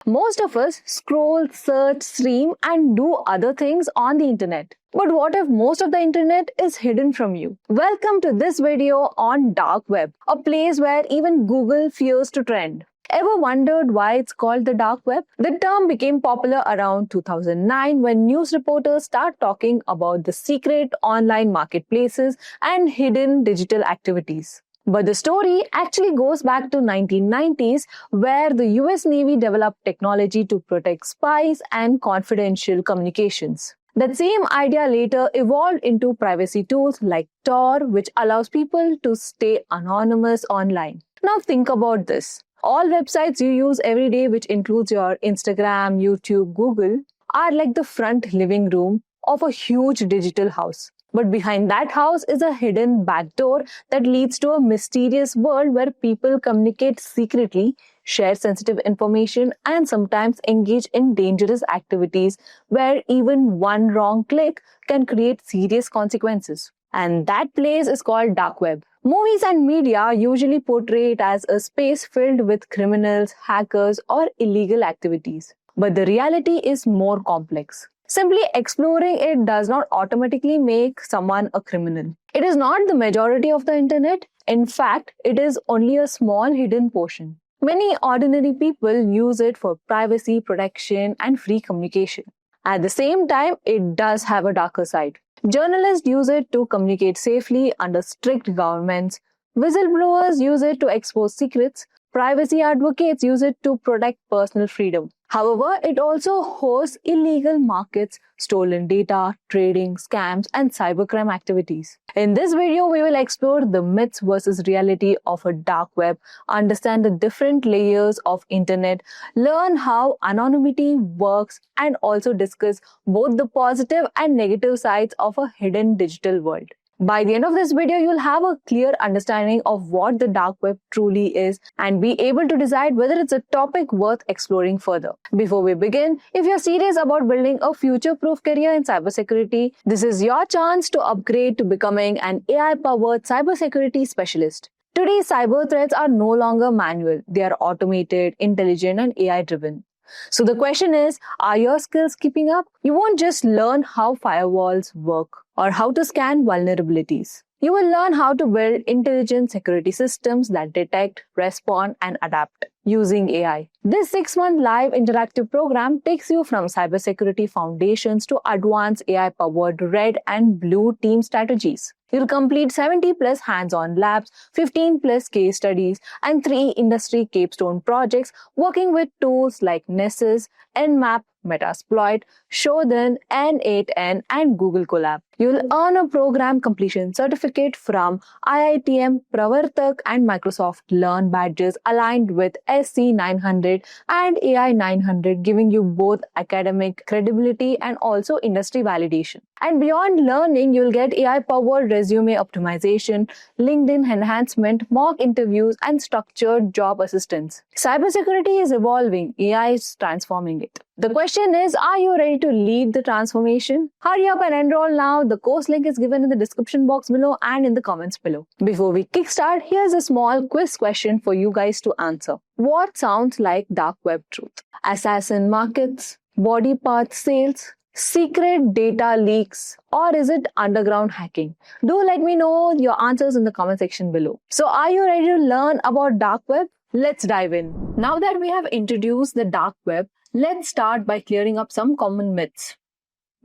Most of us scroll, search, stream, and do other things on the internet. But what if most of the internet is hidden from you? Welcome to this video on dark web, a place where even Google fears to trend. Ever wondered why it's called the dark web? The term became popular around 2009 when news reporters started talking about the secret online marketplaces and hidden digital activities. But the story actually goes back to 1990s, where the US Navy developed technology to protect spies and confidential communications. That same idea later evolved into privacy tools like Tor, which allows people to stay anonymous online. Now think about this. All websites you use every day, which includes your Instagram, YouTube, Google, are like the front living room of a huge digital house. But behind that house is a hidden back door that leads to a mysterious world where people communicate secretly, share sensitive information, and sometimes engage in dangerous activities where even one wrong click can create serious consequences. And that place is called dark web. Movies and media usually portray it as a space filled with criminals, hackers, or illegal activities. But the reality is more complex. Simply exploring it does not automatically make someone a criminal. It is not the majority of the internet. In fact, it is only a small hidden portion. Many ordinary people use it for privacy, protection, and free communication. At the same time, it does have a darker side. Journalists use it to communicate safely under strict governments. Whistleblowers use it to expose secrets. Privacy advocates use it to protect personal freedom. However, it also hosts illegal markets, stolen data, trading, scams, and cybercrime activities. In this video, we will explore the myths versus reality of a dark web, understand the different layers of internet, learn how anonymity works, and also discuss both the positive and negative sides of a hidden digital world. By the end of this video, you'll have a clear understanding of what the dark web truly is and be able to decide whether it's a topic worth exploring further. Before we begin, if you're serious about building a future-proof career in cybersecurity, this is your chance to upgrade to becoming an AI-powered cybersecurity specialist. Today's cyber threats are no longer manual. They are automated, intelligent, and AI-driven. So the question is, are your skills keeping up? You won't just learn how firewalls work or how to scan vulnerabilities. You will learn how to build intelligent security systems that detect, respond, and adapt using AI. This 6-month live interactive program takes you from cybersecurity foundations to advanced AI-powered red and blue team strategies. You'll complete 70 plus hands-on labs, 15 plus case studies, and 3 industry capstone projects working with tools like Nessus, Nmap, Metasploit, Shodan, N8N, and Google Colab. You'll earn a program completion certificate from IITM, Pravartak, and Microsoft Learn badges aligned with SC 900 and AI 900, giving you both academic credibility and also industry validation. And beyond learning, you'll get AI-powered resume optimization, LinkedIn enhancement, mock interviews, and structured job assistance. Cybersecurity is evolving. AI is transforming it. The question is, are you ready to lead the transformation? Hurry up and enroll now. The course link is given in the description box below and in the comments below. Before we kickstart, here's a small quiz question for you guys to answer. What sounds like dark web truth? Assassin markets, body part sales, secret data leaks, or is it underground hacking? Do let me know your answers in the comment section below. So are you ready to learn about dark web? Let's dive in. Now that we have introduced the dark web, let's start by clearing up some common myths.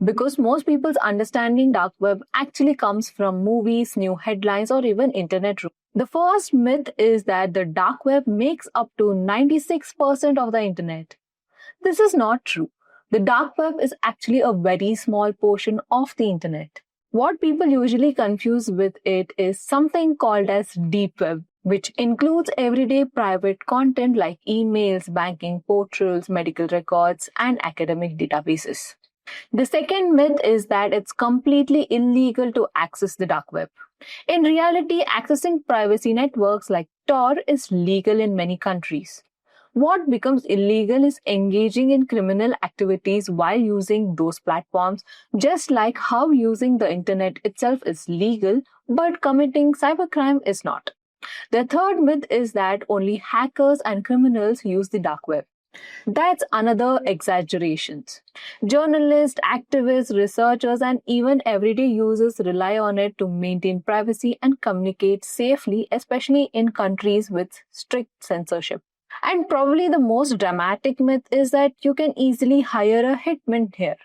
Because most people's understanding dark web actually comes from movies, new headlines, or even internet rumors. The first myth is that the dark web makes up to 96% of the internet. This is not true. The dark web is actually a very small portion of the internet. What people usually confuse with it is something called as deep web, which includes everyday private content like emails, banking portals, medical records, and academic databases. The second myth is that it's completely illegal to access the dark web. In reality, accessing privacy networks like Tor is legal in many countries. What becomes illegal is engaging in criminal activities while using those platforms, just like how using the internet itself is legal, but committing cybercrime is not. The third myth is that only hackers and criminals use the dark web. That's another exaggeration. Journalists, activists, researchers, and even everyday users rely on it to maintain privacy and communicate safely, especially in countries with strict censorship. And probably the most dramatic myth is that you can easily hire a hitman here.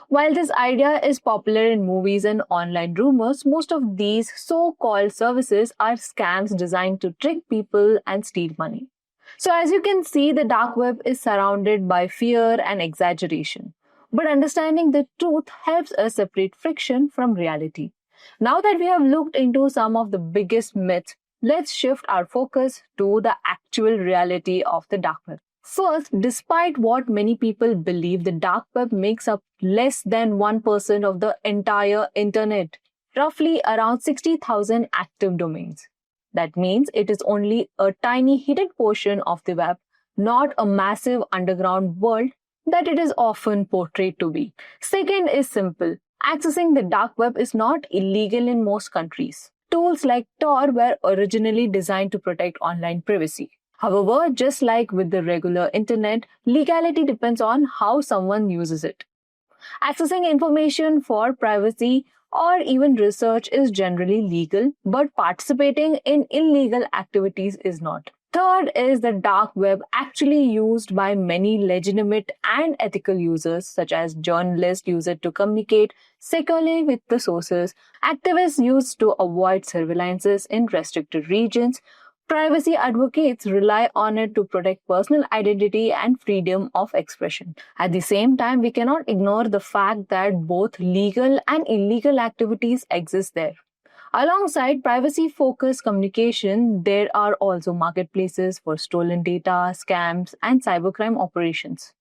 While this idea is popular in movies and online rumors, most of these so called services are scams designed to trick people and steal money. So, as you can see, the dark web is surrounded by fear and exaggeration. But understanding the truth helps us separate fiction from reality. Now that we have looked into some of the biggest myths, let's shift our focus to the actual reality of the dark web. First, despite what many people believe, the dark web makes up less than 1% of the entire internet, roughly around 60,000 active domains. That means it is only a tiny hidden portion of the web, not a massive underground world that it is often portrayed to be. Second is simple. Accessing the dark web is not illegal in most countries. Tools like Tor were originally designed to protect online privacy. However, just like with the regular internet, legality depends on how someone uses it. Accessing information for privacy or even research is generally legal, but participating in illegal activities is not. Third is the dark web actually used by many legitimate and ethical users, such as journalists use it to communicate securely with the sources, activists use to avoid surveillances in restricted regions, privacy advocates rely on it to protect personal identity and freedom of expression. At the same time, we cannot ignore the fact that both legal and illegal activities exist there. Alongside privacy-focused communication, there are also marketplaces for stolen data, scams, and cybercrime operations.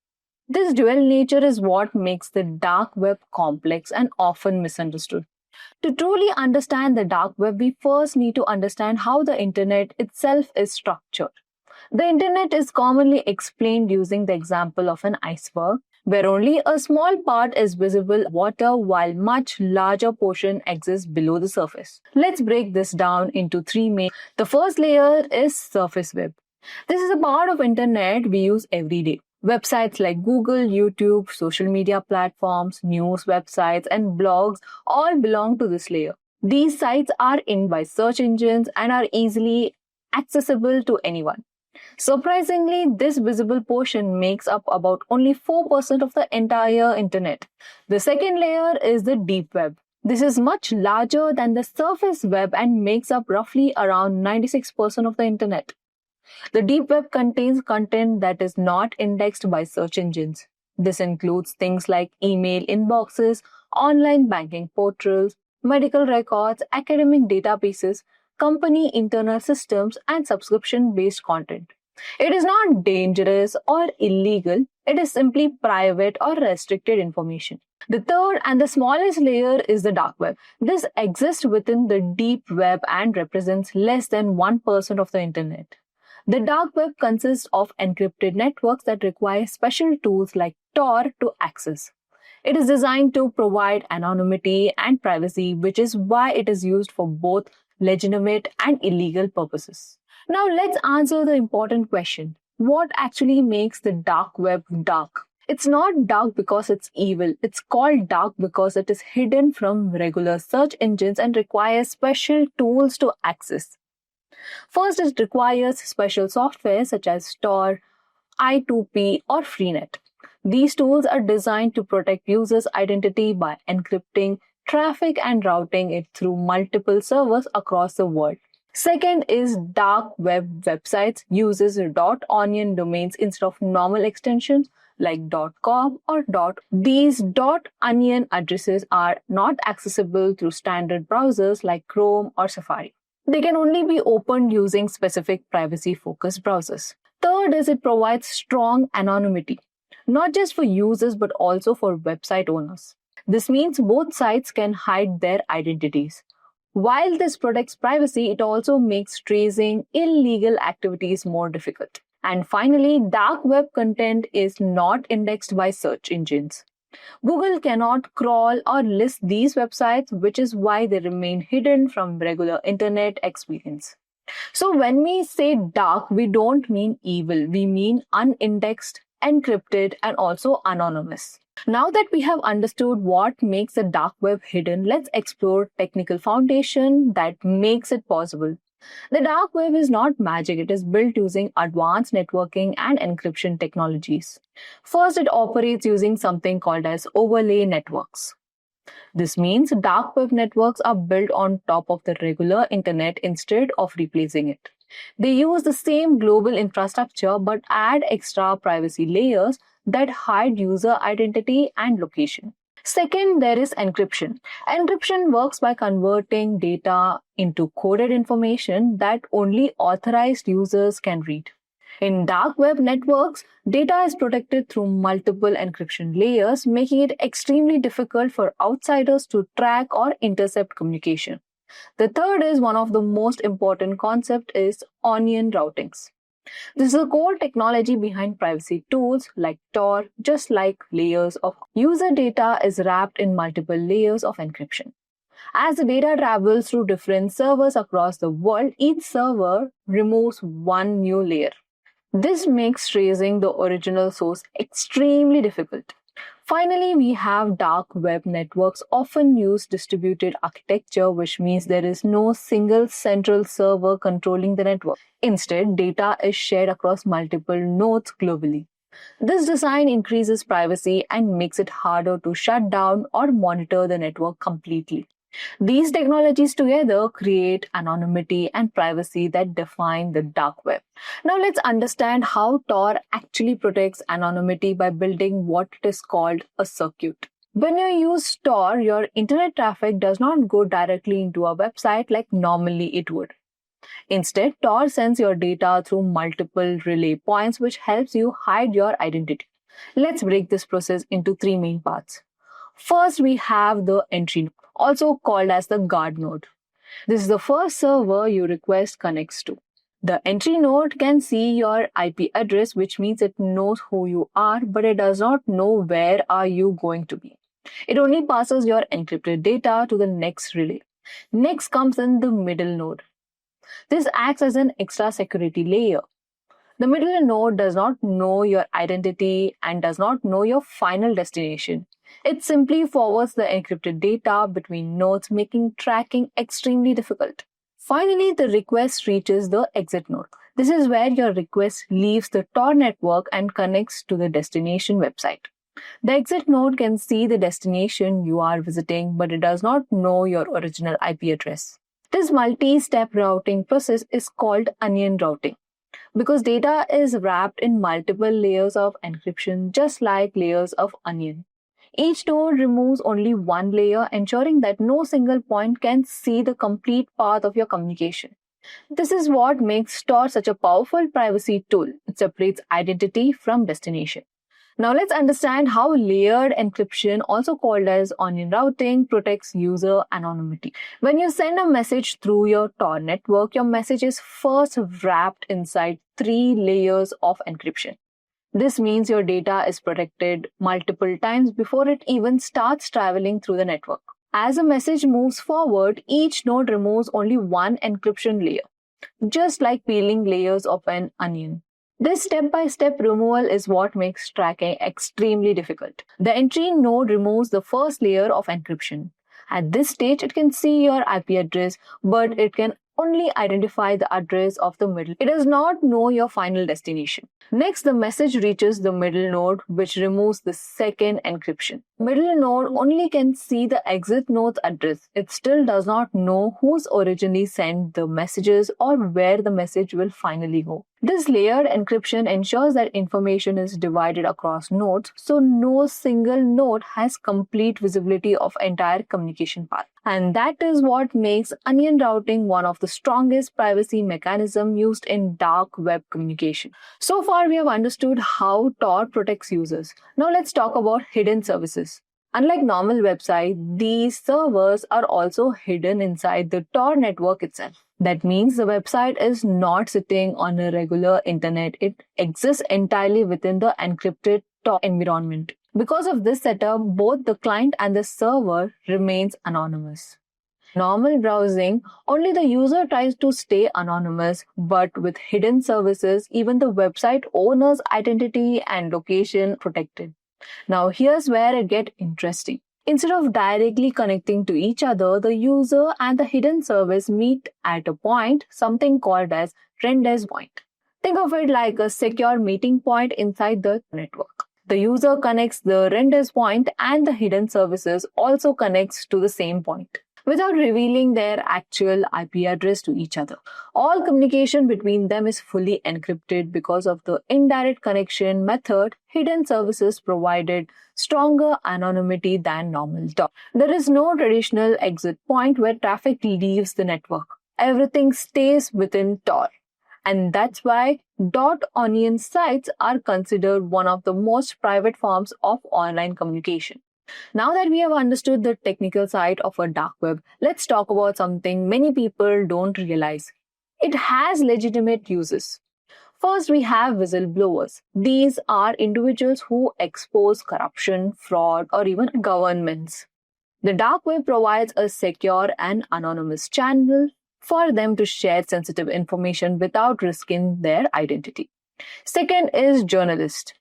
This dual nature is what makes the dark web complex and often misunderstood. To truly understand the dark web, we first need to understand how the internet itself is structured. The internet is commonly explained using the example of an iceberg, where only a small part is visible water while much larger portion exists below the surface. Let's break this down into three main. The first layer is surface web. This is a part of internet we use every day. Websites like Google, YouTube, social media platforms, news websites, and blogs all belong to this layer. These sites are indexed by search engines and are easily accessible to anyone. Surprisingly, this visible portion makes up about only 4% of the entire internet. The second layer is the deep web. This is much larger than the surface web and makes up roughly around 96% of the internet. The deep web contains content that is not indexed by search engines. This includes things like email inboxes, online banking portals, medical records, academic databases, company internal systems, and subscription-based content. It is not dangerous or illegal, it is simply private or restricted information. The third and the smallest layer is the dark web. This exists within the deep web and represents less than 1% of the internet. The dark web consists of encrypted networks that require special tools like Tor to access. It is designed to provide anonymity and privacy, which is why it is used for both legitimate and illegal purposes. Now let's answer the important question. What actually makes the dark web dark? It's not dark because it's evil. It's called dark because it is hidden from regular search engines and requires special tools to access. First, it requires special software such as Tor, I2P, or Freenet. These tools are designed to protect users' identity by encrypting traffic and routing it through multiple servers across the world. Second is dark web websites uses .onion domains instead of normal extensions like .com or These .onion addresses are not accessible through standard browsers like Chrome or Safari. They can only be opened using specific privacy-focused browsers. Third is it provides strong anonymity, not just for users but also for website owners. This means both sites can hide their identities. While this protects privacy, it also makes tracing illegal activities more difficult. And finally, dark web content is not indexed by search engines. Google cannot crawl or list these websites, which is why they remain hidden from regular internet experience. So when we say dark, we don't mean evil. We mean unindexed, encrypted, and also anonymous. Now that we have understood what makes the dark web hidden, let's explore technical foundation that makes it possible. The dark web is not magic, it is built using advanced networking and encryption technologies. First, it operates using something called as overlay networks. This means dark web networks are built on top of the regular internet instead of replacing it. They use the same global infrastructure but add extra privacy layers that hide user identity and location. Second, there is encryption. Encryption works by converting data into coded information that only authorized users can read. In dark web networks, data is protected through multiple encryption layers, making it extremely difficult for outsiders to track or intercept communication. The third is one of the most important concepts is onion routings. This is the core technology behind privacy tools like Tor, just like layers of user data is wrapped in multiple layers of encryption. As the data travels through different servers across the world, each server removes one new layer. This makes tracing the original source extremely difficult. Finally, we have dark web networks often use distributed architecture, which means there is no single central server controlling the network. Instead, data is shared across multiple nodes globally. This design increases privacy and makes it harder to shut down or monitor the network completely. These technologies together create anonymity and privacy that define the dark web. Now let's understand how Tor actually protects anonymity by building what is called a circuit. When you use Tor, your internet traffic does not go directly into a website like normally it would. Instead, Tor sends your data through multiple relay points, which helps you hide your identity. Let's break this process into three main parts. First, we have the entry node, also called as the guard node. This is the first server your request connects to. The entry node can see your IP address, which means it knows who you are, but it does not know where are you going to be. It only passes your encrypted data to the next relay. Next comes in the middle node. This acts as an extra security layer. The middle node does not know your identity and does not know your final destination. It simply forwards the encrypted data between nodes, making tracking extremely difficult. Finally, the request reaches the exit node. This is where your request leaves the Tor network and connects to the destination website. The exit node can see the destination you are visiting, but it does not know your original IP address. This multi-step routing process is called onion routing because data is wrapped in multiple layers of encryption, just like layers of onion. Each node removes only one layer, ensuring that no single point can see the complete path of your communication. This is what makes Tor such a powerful privacy tool. It separates identity from destination. Now let's understand how layered encryption, also called as onion routing, protects user anonymity. When you send a message through your Tor network, your message is first wrapped inside three layers of encryption. This means your data is protected multiple times before it even starts traveling through the network. As a message moves forward, each node removes only one encryption layer, just like peeling layers of an onion. This step-by-step removal is what makes tracking extremely difficult. The entry node removes the first layer of encryption. At this stage, it can see your IP address, but it can only identify the address of the middle. It does not know your final destination. Next, the message reaches the middle node, which removes the second encryption. Middle node only can see the exit node's address. It still does not know who's originally sent the messages or where the message will finally go. This layered encryption ensures that information is divided across nodes, so no single node has complete visibility of entire communication path. And that is what makes onion routing one of the strongest privacy mechanisms used in dark web communication. So far, we have understood how Tor protects users. Now let's talk about hidden services. Unlike normal websites, these servers are also hidden inside the Tor network itself. That means the website is not sitting on a regular internet. It exists entirely within the encrypted Tor environment. Because of this setup, both the client and the server remains anonymous. Normal browsing, only the user tries to stay anonymous, but with hidden services, even the website owner's identity and location protected. Now here's where it gets interesting. Instead of directly connecting to each other, the user and the hidden service meet at a point, something called as rendezvous point. Think of it like a secure meeting point inside the network. The user connects the rendezvous point and the hidden services also connects to the same point without revealing their actual IP address to each other. All communication between them is fully encrypted because of the indirect connection method. Hidden services provided stronger anonymity than normal talk. There is no traditional exit point where traffic leaves the network. Everything stays within Tor. And that's why .onion sites are considered one of the most private forms of online communication. Now that we have understood the technical side of a dark web, let's talk about something many people don't realize. It has legitimate uses. First, we have whistleblowers. These are individuals who expose corruption, fraud, or even governments. The dark web provides a secure and anonymous channel for them to share sensitive information without risking their identity. Second is journalists.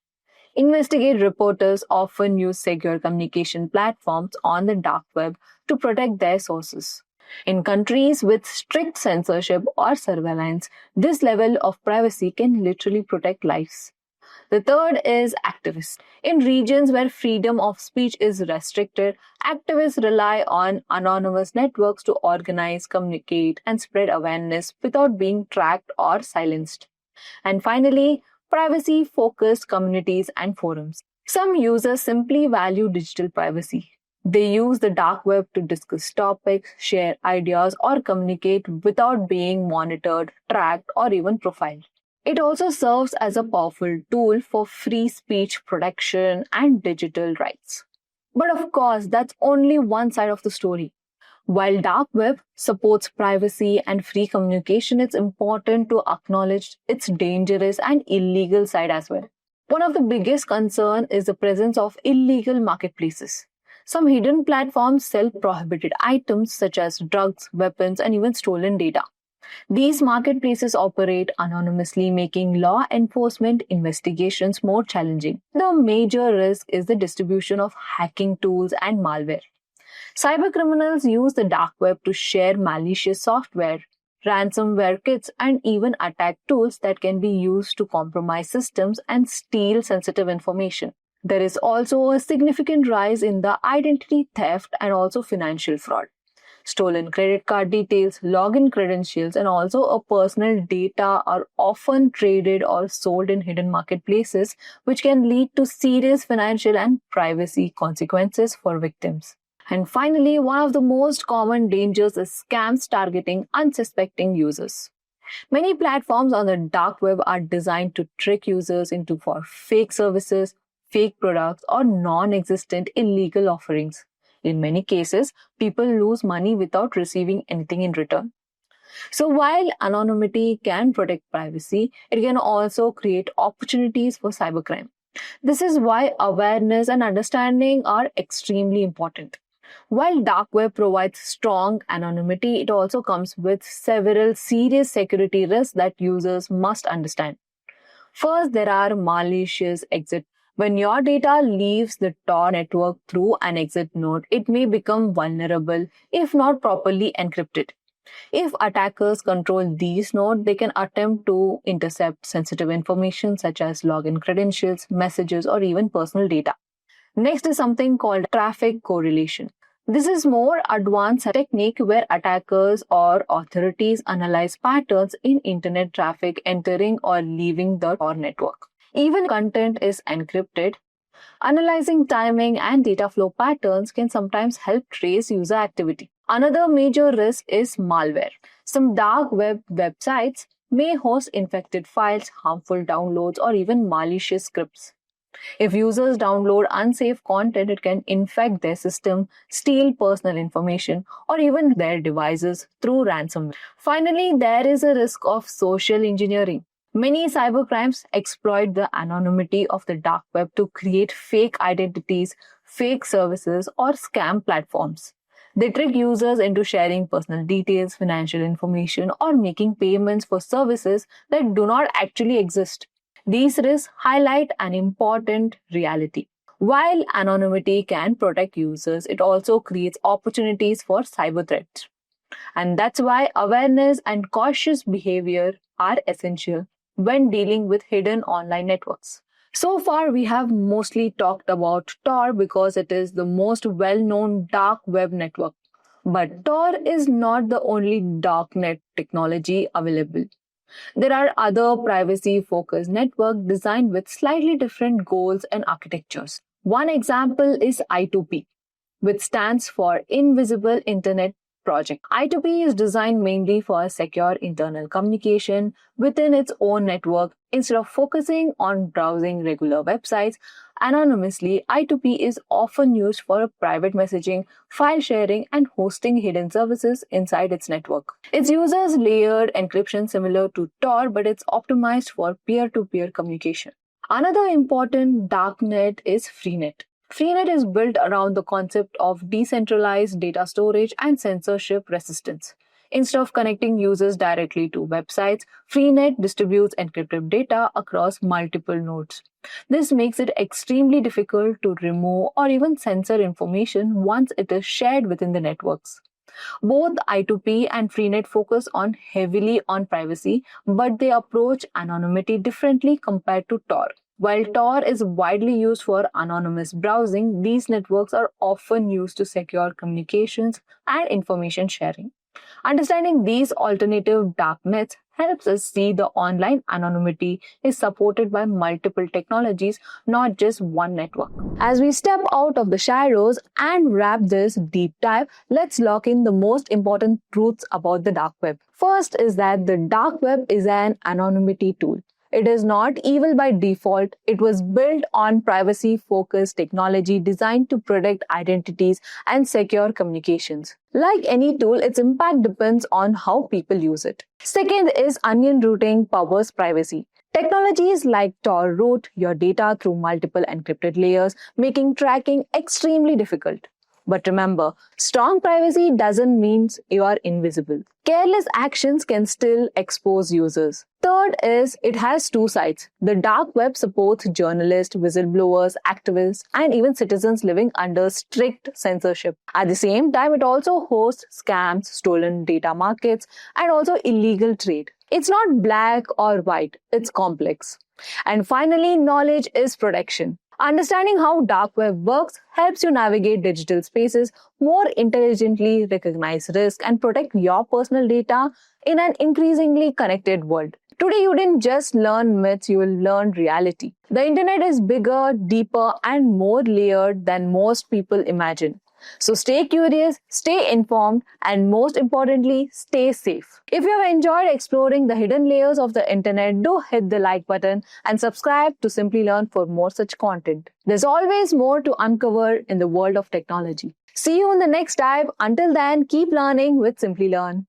Investigative reporters often use secure communication platforms on the dark web to protect their sources. In countries with strict censorship or surveillance, this level of privacy can literally protect lives. The third is activists. In regions where freedom of speech is restricted, activists rely on anonymous networks to organize, communicate, and spread awareness without being tracked or silenced. And finally, privacy-focused communities and forums. Some users simply value digital privacy. They use the dark web to discuss topics, share ideas, or communicate without being monitored, tracked, or even profiled. It also serves as a powerful tool for free speech protection and digital rights. But of course, that's only one side of the story. While dark web supports privacy and free communication, it's important to acknowledge its dangerous and illegal side as well. One of the biggest concerns is the presence of illegal marketplaces. Some hidden platforms sell prohibited items such as drugs, weapons, and even stolen data. These marketplaces operate anonymously, making law enforcement investigations more challenging. The major risk is the distribution of hacking tools and malware. Cybercriminals use the dark web to share malicious software, ransomware kits, and even attack tools that can be used to compromise systems and steal sensitive information. There is also a significant rise in the identity theft and also financial fraud. Stolen credit card details, login credentials, and also a personal data are often traded or sold in hidden marketplaces, which can lead to serious financial and privacy consequences for victims. And finally, one of the most common dangers is scams targeting unsuspecting users. Many platforms on the dark web are designed to trick users into for fake services, fake products, or non-existent illegal offerings. In many cases, people lose money without receiving anything in return. So while anonymity can protect privacy, it can also create opportunities for cybercrime. This is why awareness and understanding are extremely important. While dark web provides strong anonymity, it also comes with several serious security risks that users must understand. First, there are malicious exit. When your data leaves the Tor network through an exit node, it may become vulnerable if not properly encrypted. If attackers control these nodes, they can attempt to intercept sensitive information such as login credentials, messages, or even personal data. Next is something called traffic correlation. This is more advanced technique where attackers or authorities analyze patterns in internet traffic entering or leaving the Tor network. Even content is encrypted. Analyzing timing and data flow patterns can sometimes help trace user activity. Another major risk is malware. Some dark web websites may host infected files, harmful downloads, or even malicious scripts. If users download unsafe content, it can infect their system, steal personal information, or even their devices through ransomware. Finally, there is a risk of social engineering. Many cybercrimes exploit the anonymity of the dark web to create fake identities, fake services, or scam platforms. They trick users into sharing personal details, financial information, or making payments for services that do not actually exist. These risks highlight an important reality. While anonymity can protect users, it also creates opportunities for cyber threats. And that's why awareness and cautious behavior are essential when dealing with hidden online networks. So far, we have mostly talked about Tor because it is the most well known dark web network. But Tor is not the only darknet technology available. There are other privacy focused networks designed with slightly different goals and architectures. One example is I2P, which stands for Invisible Internet Project. I2P is designed mainly for secure internal communication within its own network. Instead of focusing on browsing regular websites anonymously, I2P is often used for private messaging, file sharing, and hosting hidden services inside its network. It uses layered encryption similar to Tor, but it's optimized for peer-to-peer communication. Another important darknet is Freenet. Freenet is built around the concept of decentralized data storage and censorship resistance. Instead of connecting users directly to websites, Freenet distributes encrypted data across multiple nodes. This makes it extremely difficult to remove or even censor information once it is shared within the networks. Both I2P and Freenet focus on heavily on privacy, but they approach anonymity differently compared to Tor. While Tor is widely used for anonymous browsing, these networks are often used to secure communications and information sharing. Understanding these alternative darknets helps us see the online anonymity is supported by multiple technologies, not just one network. As we step out of the shadows and wrap this deep dive, let's lock in the most important truths about the dark web. First is that the dark web is an anonymity tool. It is not evil by default. It was built on privacy-focused technology designed to protect identities and secure communications. Like any tool, its impact depends on how people use it. Second is onion routing powers privacy. Technologies like Tor route your data through multiple encrypted layers, making tracking extremely difficult. But remember, strong privacy doesn't mean you are invisible. Careless actions can still expose users. Third is it has two sides. The dark web supports journalists, whistleblowers, activists, and even citizens living under strict censorship. At the same time, it also hosts scams, stolen data markets, and also illegal trade. It's not black or white, it's complex. And finally, knowledge is protection. Understanding how dark web works helps you navigate digital spaces more intelligently, recognize risk, and protect your personal data in an increasingly connected world. Today, you didn't just learn myths, you will learn reality. The internet is bigger, deeper, and more layered than most people imagine. So stay curious, stay informed, and most importantly, stay safe. If you have enjoyed exploring the hidden layers of the internet, do hit the like button and subscribe to Simplilearn for more such content. There's always more to uncover in the world of technology. See you in the next dive. Until then, keep learning with Simplilearn.